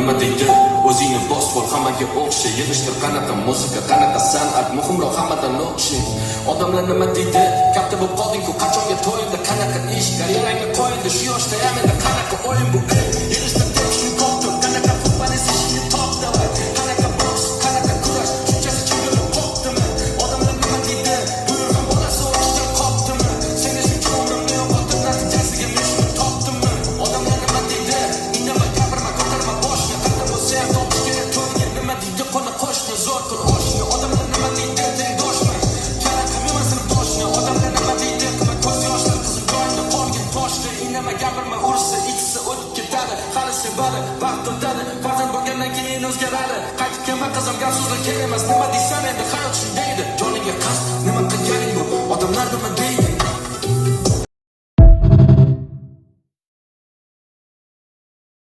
nima deydi o'zingni bos bo'l hammaga o'xsha yig'ishtir qanaqa muzika qanaqa san'at muhimroq hammadan o'xshay odamlar nima deydi katta bo'lib qolding-ku qachonga to'yindi qanaqa ish karyerangni qo'yindi shu yoshda ham endi qanaqa o'yin bu yig'ishtir tekishni koptir qanaqa futbolist ishini topdi qanaqa boks qanaqa kurash shunchasi chempionlik qopdimi odamlar nima deydi buyurgan bolasi o'qishdan qopdimi seni shuncha umrimni yo'qotib natijasiga mishni topdimmi odamlar nima deydi indamay gapirma ko'tarma boshni qayta bo'lsa ham topish kerak to'yga nima deydi qo'ni qo'shni zo'r tur oshni odamlar nima deydi tengdoshmi qanaqa qilmasin boshni odamlar nima deydi qilma ko'z yoshlar qizim joyida qolgin toshdi indamay gapirma ursa ichsa o'tib ketadi hali sevadi vaqt o'tadi farzand bo'lgandan keyin o'zgaradi qaytib kelma qizim gap so'zlar kerak emas nima deysan endi hayot shundaydi joningga qasd